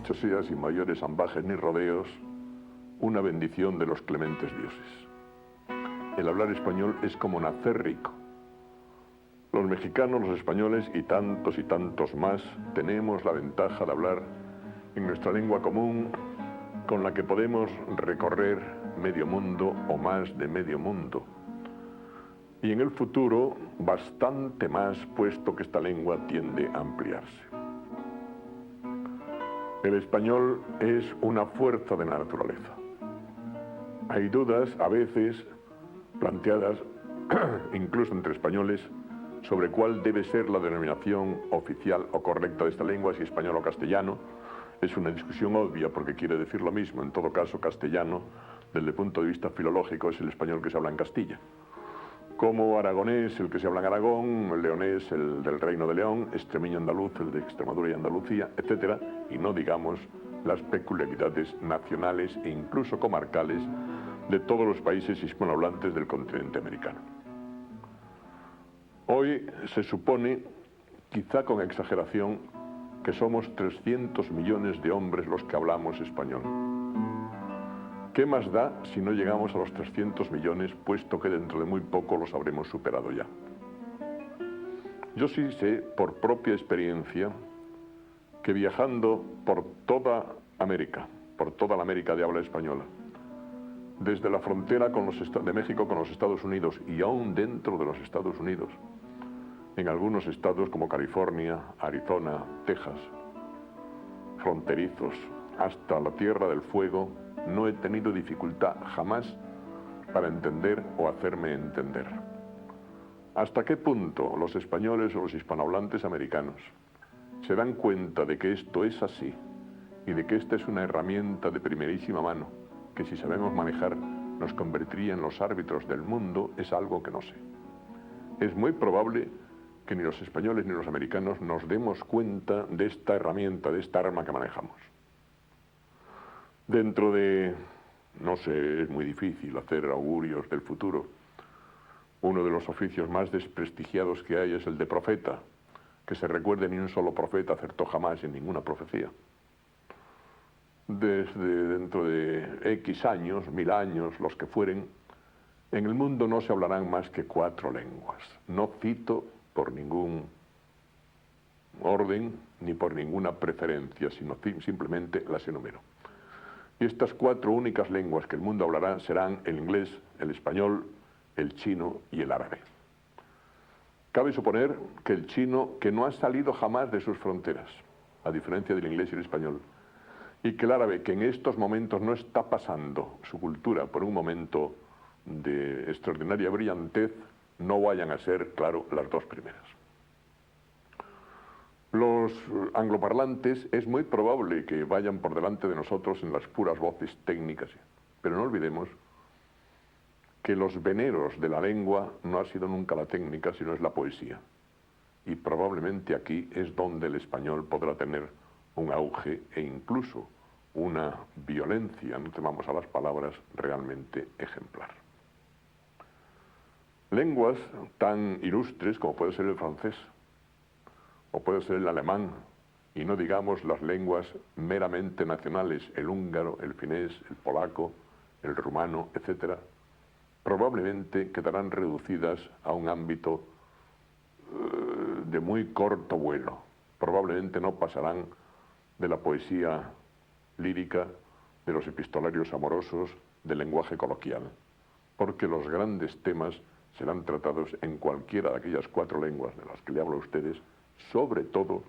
dicho sea, sin mayores ambajes ni rodeos, una bendición de los clementes dioses. El hablar español es como nacer rico. Los mexicanos, los españoles y tantos más tenemos la ventaja de hablar en nuestra lengua común, con la que podemos recorrer medio mundo o más de medio mundo. Y en el futuro, bastante más, puesto que esta lengua tiende a ampliarse. El español es una fuerza de la naturaleza. Hay dudas, a veces, planteadas incluso entre españoles, sobre cuál debe ser la denominación oficial o correcta de esta lengua, si español o castellano. Es una discusión obvia porque quiere decir lo mismo. En todo caso, castellano, desde el punto de vista filológico, es el español que se habla en Castilla. Como aragonés, el que se habla en Aragón, leonés, el del Reino de León, extremeño andaluz, el de Extremadura y Andalucía, etc. Y no digamos las peculiaridades nacionales e incluso comarcales de todos los países hispanohablantes del continente americano. Hoy se supone, quizá con exageración, que somos 300 millones de hombres los que hablamos español. ¿Qué más da si no llegamos a los 300 millones, puesto que dentro de muy poco los habremos superado ya? Yo sí sé, por propia experiencia, que viajando por toda América, por toda la América de habla española, desde la frontera de México con los Estados Unidos y aún dentro de los Estados Unidos, en algunos estados como California, Arizona, Texas, fronterizos, hasta la Tierra del Fuego, no he tenido dificultad jamás para entender o hacerme entender. ¿Hasta qué punto los españoles o los hispanohablantes americanos se dan cuenta de que esto es así y de que esta es una herramienta de primerísima mano que si sabemos manejar nos convertiría en los árbitros del mundo? Es algo que no sé. Es muy probable que ni los españoles ni los americanos nos demos cuenta de esta herramienta, de esta arma que manejamos. Dentro de, no sé, es muy difícil hacer augurios del futuro. Uno de los oficios más desprestigiados que hay es el de profeta. Que se recuerde, ni un solo profeta acertó jamás en ninguna profecía. Desde dentro de X años, 1000 años, los que fueren, en el mundo no se hablarán más que 4 lenguas. No cito por ningún orden ni por ninguna preferencia, sino simplemente las enumero. Y estas 4 únicas lenguas que el mundo hablará serán el inglés, el español, el chino y el árabe. Cabe suponer que el chino, que no ha salido jamás de sus fronteras, a diferencia del inglés y el español, y que el árabe, que en estos momentos no está pasando su cultura por un momento de extraordinaria brillantez, no vayan a ser, claro, las 2 primeras. Los angloparlantes es muy probable que vayan por delante de nosotros en las puras voces técnicas, pero no olvidemos que los veneros de la lengua no ha sido nunca la técnica, sino es la poesía. Y probablemente aquí es donde el español podrá tener un auge e incluso una violencia, no temamos a las palabras, realmente ejemplar. Lenguas tan ilustres como puede ser el francés, o puede ser el alemán, y no digamos las lenguas meramente nacionales, el húngaro, el finés, el polaco, el rumano, etc., probablemente quedarán reducidas a un ámbito de muy corto vuelo. Probablemente no pasarán de la poesía lírica, de los epistolarios amorosos, del lenguaje coloquial, porque los grandes temas serán tratados en cualquiera de aquellas 4 lenguas de las que le hablo a ustedes, sobre todo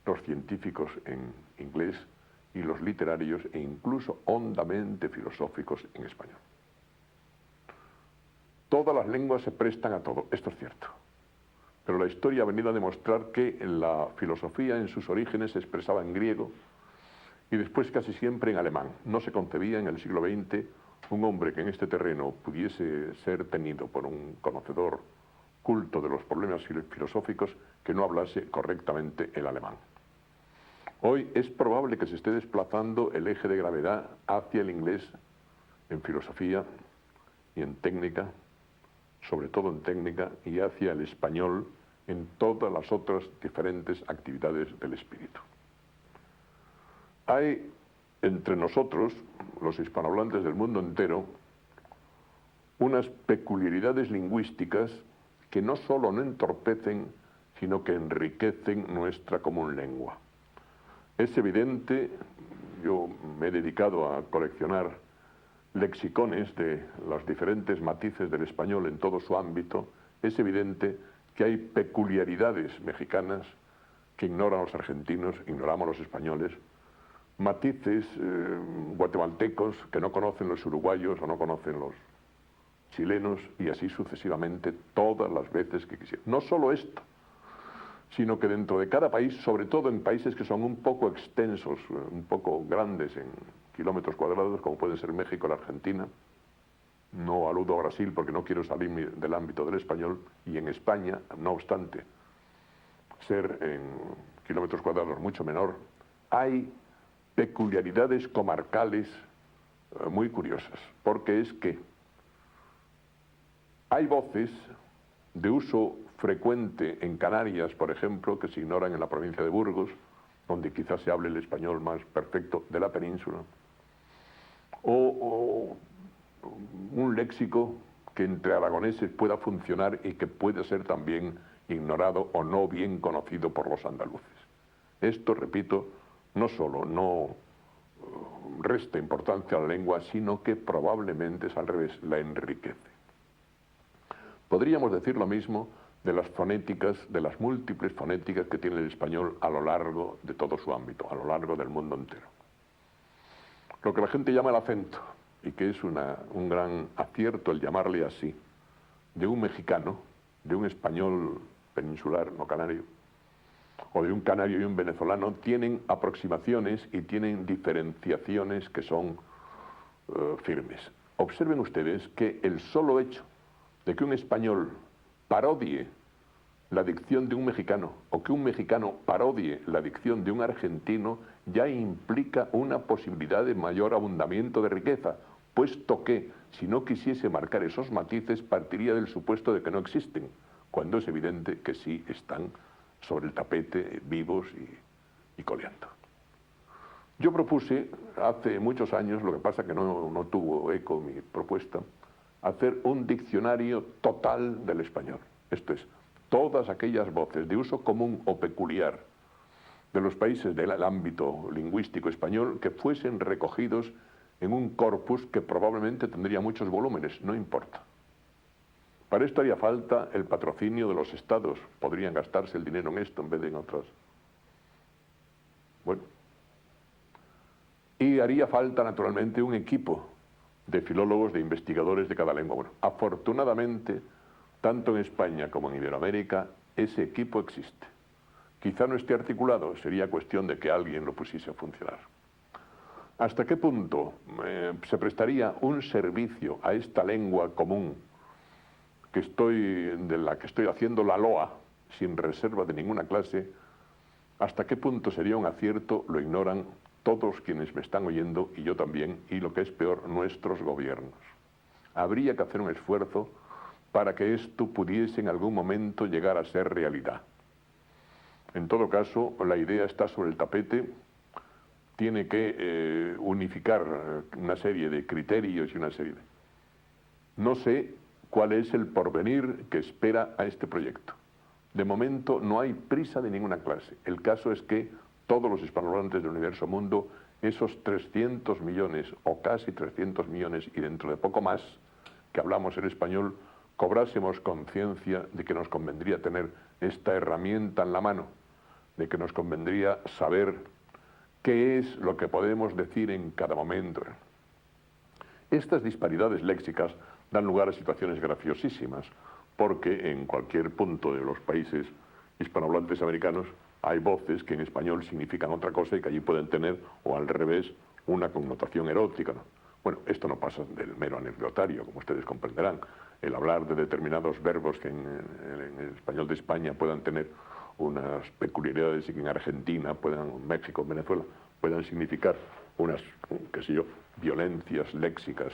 los científicos en inglés y los literarios e incluso hondamente filosóficos en español. Todas las lenguas se prestan a todo, esto es cierto, pero la historia ha venido a demostrar que la filosofía en sus orígenes se expresaba en griego y después casi siempre en alemán. No se concebía en el siglo XX un hombre que en este terreno pudiese ser tenido por un conocedor culto de los problemas filosóficos que no hablase correctamente el alemán. Hoy es probable que se esté desplazando el eje de gravedad hacia el inglés en filosofía y en técnica, sobre todo en técnica, y hacia el español en todas las otras diferentes actividades del espíritu. Hay entre nosotros, los hispanohablantes del mundo entero, unas peculiaridades lingüísticas que no solo no entorpecen, sino que enriquecen nuestra común lengua. Es evidente, yo me he dedicado a coleccionar lexicones de los diferentes matices del español en todo su ámbito, es evidente que hay peculiaridades mexicanas que ignoran los argentinos, ignoramos los españoles, matices guatemaltecos que no conocen los uruguayos o no conocen los chilenos, y así sucesivamente todas las veces que quisieran. No solo esto, sino que dentro de cada país, sobre todo en países que son un poco extensos, un poco grandes en kilómetros cuadrados, como puede ser México o la Argentina, no aludo a Brasil porque no quiero salir del ámbito del español, y en España, no obstante ser en kilómetros cuadrados mucho menor, hay peculiaridades comarcales muy curiosas, porque es que hay voces de uso frecuente en Canarias, por ejemplo, que se ignoran en la provincia de Burgos, donde quizás se hable el español más perfecto de la península, o un léxico que entre aragoneses pueda funcionar y que puede ser también ignorado o no bien conocido por los andaluces. Esto, repito, no solo no resta importancia a la lengua, sino que probablemente es al revés, la enriquece. Podríamos decir lo mismo de las fonéticas, de las múltiples fonéticas que tiene el español a lo largo de todo su ámbito, a lo largo del mundo entero. Lo que la gente llama el acento, y que es un gran acierto el llamarle así, de un mexicano, de un español peninsular, no canario, o de un canario y un venezolano, tienen aproximaciones y tienen diferenciaciones que son firmes. Observen ustedes que el solo hecho de que un español parodie la dicción de un mexicano o que un mexicano parodie la dicción de un argentino ya implica una posibilidad de mayor abundamiento de riqueza, puesto que si no quisiese marcar esos matices partiría del supuesto de que no existen, cuando es evidente que sí están sobre el tapete, vivos y coleando. Yo propuse hace muchos años, lo que pasa que no tuvo eco mi propuesta, hacer un diccionario total del español. Esto es, todas aquellas voces de uso común o peculiar de los países del ámbito lingüístico español que fuesen recogidos en un corpus que probablemente tendría muchos volúmenes, no importa. Para esto haría falta el patrocinio de los estados, podrían gastarse el dinero en esto en vez de en otras. Bueno, y haría falta naturalmente un equipo de filólogos, de investigadores de cada lengua. Bueno, afortunadamente, tanto en España como en Iberoamérica, ese equipo existe. Quizá no esté articulado, sería cuestión de que alguien lo pusiese a funcionar. ¿Hasta qué punto se prestaría un servicio a esta lengua común de la que estoy haciendo la loa, sin reserva de ninguna clase? ¿Hasta qué punto sería un acierto? Lo ignoran todos quienes me están oyendo, y yo también, y lo que es peor, nuestros gobiernos. Habría que hacer un esfuerzo para que esto pudiese en algún momento llegar a ser realidad. En todo caso, la idea está sobre el tapete, tiene que unificar una serie de criterios y una serie de... No sé cuál es el porvenir que espera a este proyecto. De momento no hay prisa de ninguna clase. El caso es que todos los hispanohablantes del universo mundo, esos 300 millones o casi 300 millones y dentro de poco más que hablamos el español, cobrásemos conciencia de que nos convendría tener esta herramienta en la mano, de que nos convendría saber qué es lo que podemos decir en cada momento. Estas disparidades léxicas dan lugar a situaciones graciosísimas, porque en cualquier punto de los países hispanohablantes americanos hay voces que en español significan otra cosa y que allí pueden tener, o al revés, una connotación erótica, ¿no? Bueno, esto no pasa del mero anecdotario, como ustedes comprenderán. El hablar de determinados verbos que en el español de España puedan tener unas peculiaridades y que en Argentina, México, Venezuela, puedan significar unas, qué sé yo, violencias léxicas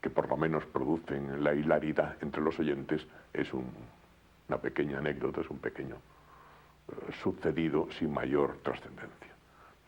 que por lo menos producen la hilaridad entre los oyentes, es una pequeña anécdota, es un pequeño sucedido sin mayor trascendencia.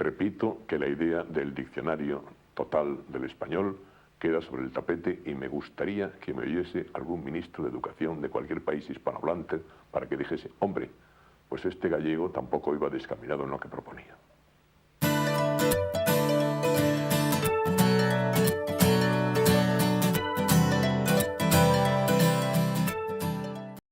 Repito que la idea del diccionario total del español queda sobre el tapete y me gustaría que me oyese algún ministro de Educación de cualquier país hispanohablante para que dijese, hombre, pues este gallego tampoco iba descaminado en lo que proponía.